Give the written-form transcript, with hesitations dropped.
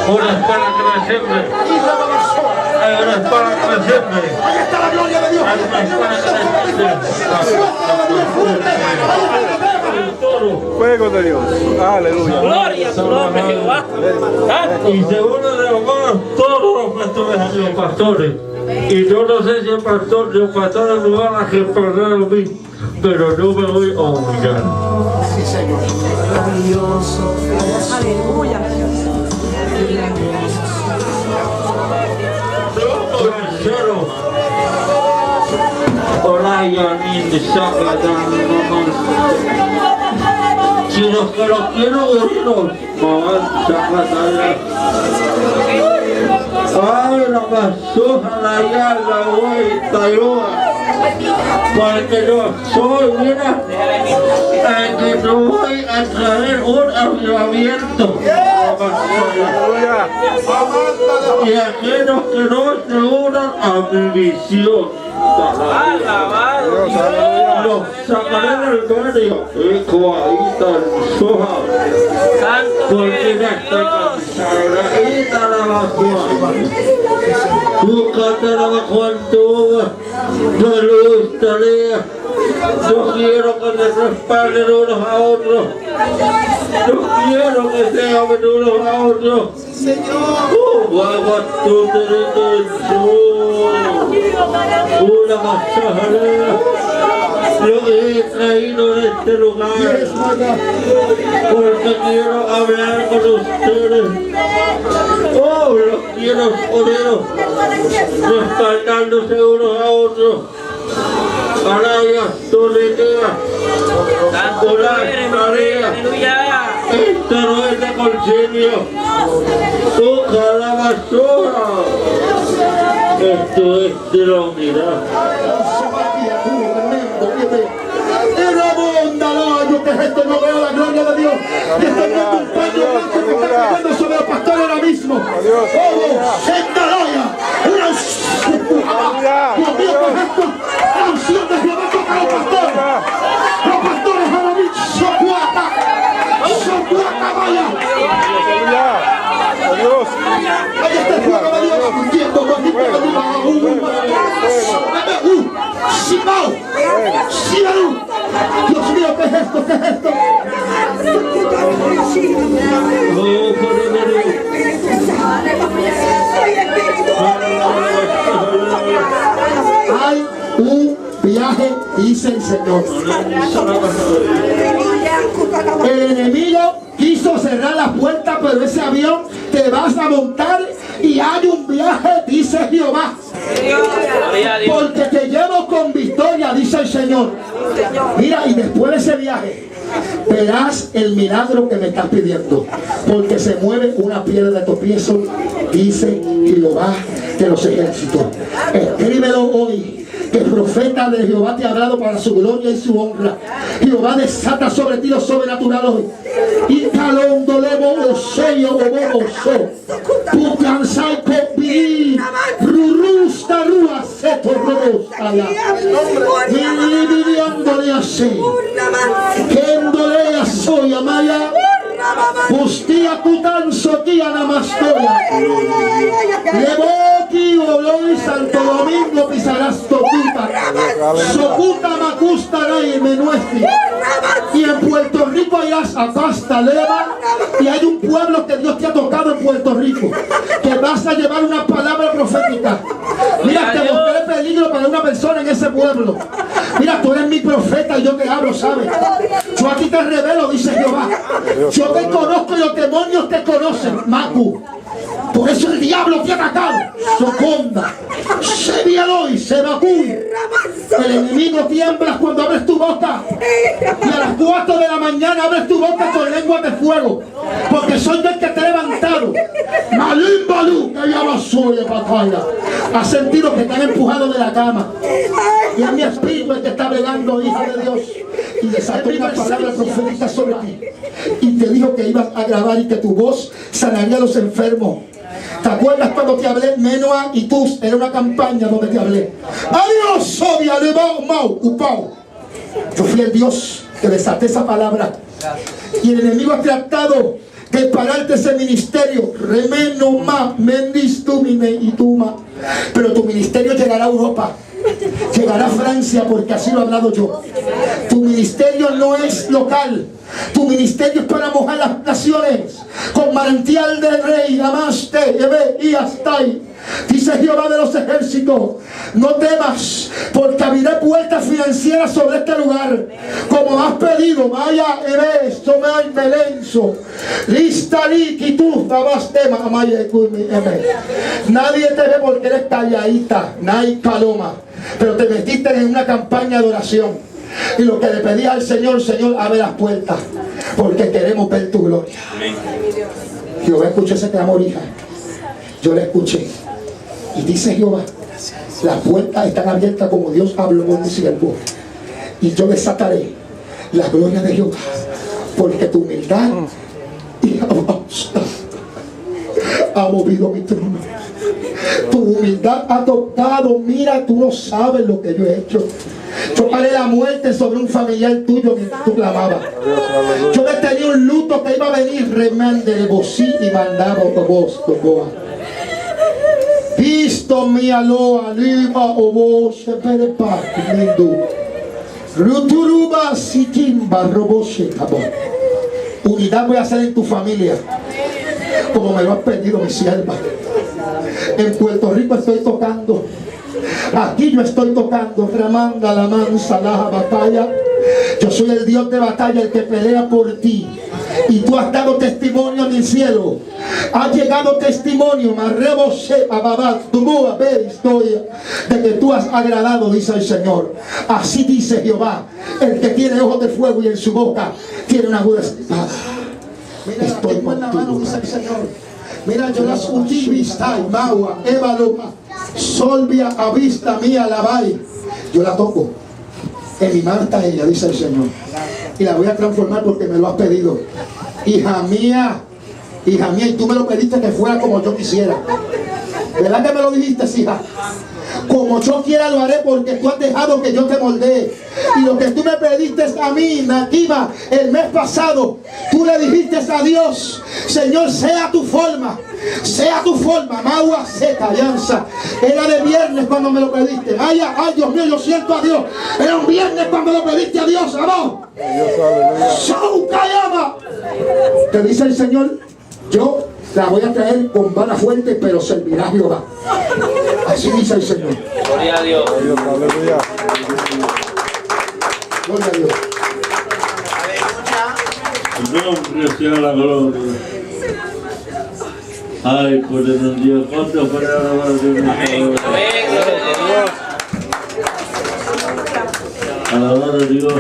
Una espada que me siempre. Hay una espada que me siempre. Ahí está la gloria de Dios. Hay una espada que me siempre. Fuego de Dios. Aleluya. Gloria a tu nombre, Jehová. Y según los hermanos, todos los pastores han sido pastores. Y yo no sé si el pastor, los pastores me van a responder a mí, pero no me voy a humillar. Sí, Señor. Aleluya. Si los que los quiero oírlos, ay, la basuja, la yarda, vuelta, porque yo soy, mira, el que no voy a traer un avivamiento. Y aquellos que no se unan a mi visión, los sacaré del medio y coadita el soja, porque ya está cansada y la basura. Búscate la bajuantuba, de luz, tarea. Yo quiero que se respalden unos a otros. Yo quiero que se amen unos a otros. Una masajera. Lo que he traído en este lugar, porque quiero hablar con ustedes. Oh, los quiero poner respaldándose unos a otros. Araya, Toletea, esto no es de concilio. Toca la basura. Esto es de la unidad. Que esto no veo la gloria de Dios. Y estoy viendo un paño blanco que está cayendo sobre el pastor ahora mismo. Oh, Sendalaya. Una unción. Dios mío, ¿qué es esto? La unción de Jehová toca a los pastores. Los pastores ahora mismo son cuata. Son cuata, vaya. Dios. Ahí está el fuego de Dios. Hundiendo, Simao. Dios mío, ¿qué es esto? ¿Qué es esto? Hay un viaje, dice el Señor. El enemigo quiso cerrar la puerta, pero ese avión te vas a montar y hay un viaje, dice Jehová. Porque te llevo con victoria, dice el Señor. Mira, y después de ese viaje verás el milagro que me estás pidiendo, porque se mueve una piedra de tropiezo, dice Jehová de los ejércitos. Escríbelo hoy, que el profeta de Jehová te ha hablado para su gloria y su honra. Jehová desata sobre ti lo sobrenatural hoy. Y calondolevo o sello o boboso. Pucansai copi. Rurusta rua seto robusta. Milividiándole así. Kendolea soy amaya. Pustia cutanzo tía namastoya. Levoki oloi Santo Domingo pisarás tocuta. Socuta macusta y menuestri. Y en Puerto Rico irás a Pasta Leva. Y hay un pueblo que Dios te ha tocado en Puerto Rico, que vas a llevar una palabra profética. Mira, te mostré peligro para una persona en ese pueblo. Mira, tú eres mi profeta y yo te hablo, ¿sabes? Yo aquí te revelo, dice Jehová. Yo te conozco y los demonios te conocen, Macu. Por eso el diablo te ha atacado. Soconda, se violó y se vacuna. El enemigo tiembla cuando abres tu boca. Y a las 4 de la mañana abres tu boca con lenguas de fuego. Porque soy del que te he levantado. Malín Balú, que ya soy de batalla. Has sentido que te han empujado de la cama. Y es mi espíritu el que está bregando, hijo de Dios. Y desató una palabra profética sobre ti. Y te dijo que ibas a grabar y que tu voz sanaría a los enfermos. ¿Te acuerdas cuando te hablé? Menoa y tú, era una campaña donde te hablé. Adiós, Sobia, Levao, Mau, Upau. Yo fui el Dios que desaté esa palabra. Y el enemigo ha tratado de pararte ese ministerio. Remeno ma, mendis tu mine y tuma. Pero tu ministerio llegará a Europa. Llegará a Francia, porque así lo he hablado yo. Tu ministerio no es local. Tu ministerio es para mojar las naciones con manantial del rey. Amaste, y hasta ahí. Dice Jehová de los ejércitos: no temas, porque abriré puertas financieras sobre este lugar, como has pedido. Vaya, tomai melenzo, listali, quitu, tema, nadie te ve porque eres calladita, nai paloma, pero te metiste en una campaña de oración. Y lo que le pedí al Señor: Señor, abre las puertas, porque queremos ver tu gloria. Jehová escuchó ese clamor, hija. Yo le escuché. Y dice Jehová: las puertas están abiertas como Dios habló con mi siervo. Y yo desataré la gloria de Jehová, porque tu humildad y alabanza ha movido mi trono. Tu humildad ha tocado. Mira, tú no sabes lo que yo he hecho. Yo paré la muerte sobre un familiar tuyo mientras tú clamabas. Yo detenía un luto que iba a venir. Remande de vosí y mandaba vos, boa. Visto mi aloa, lima o vos, se pere parte, lindo. Ruturuba, sitimba, roboshe, cabo. Unidad voy a hacer en tu familia, como me lo has pedido mi sierva. En Puerto Rico estoy tocando. Aquí yo estoy tocando. Ramanda, la mansa, la batalla. Yo soy el Dios de batalla, el que pelea por ti. Y tú has dado testimonio en el cielo. Ha llegado testimonio, de que tú has agradado, dice el Señor. Así dice Jehová: el que tiene ojos de fuego y en su boca tiene una aguda espada. Mira, estoy con la mano, dice el Señor. Mira, yo las utilizai, maua, evaloma, solvia, a vista mía, la vai. Yo la toco. En mi mano está ella, dice el Señor. Y la voy a transformar porque me lo has pedido. Hija mía, y tú me lo pediste que fuera como yo quisiera. ¿Verdad que me lo dijiste, hija? Como yo quiera lo haré, porque tú has dejado que yo te moldee. Y lo que tú me pediste a mí, Nativa, el mes pasado, tú le dijiste a Dios: Señor, sea tu forma. Sea tu forma, Maua seca, alianza. Era de viernes cuando me lo pediste. Ay, Dios mío, yo siento a Dios. Era un viernes cuando lo pediste a Dios, amor. Te dice el Señor: yo la voy a traer con vara fuerte, pero servirá a Jehová. Así dice el Señor. Gloria a Dios. Aleluya. Gloria a Dios. El nombre sea la gloria. Ay, por el Dios, ¿cuánto para alabar a Dios? Alabar a Dios.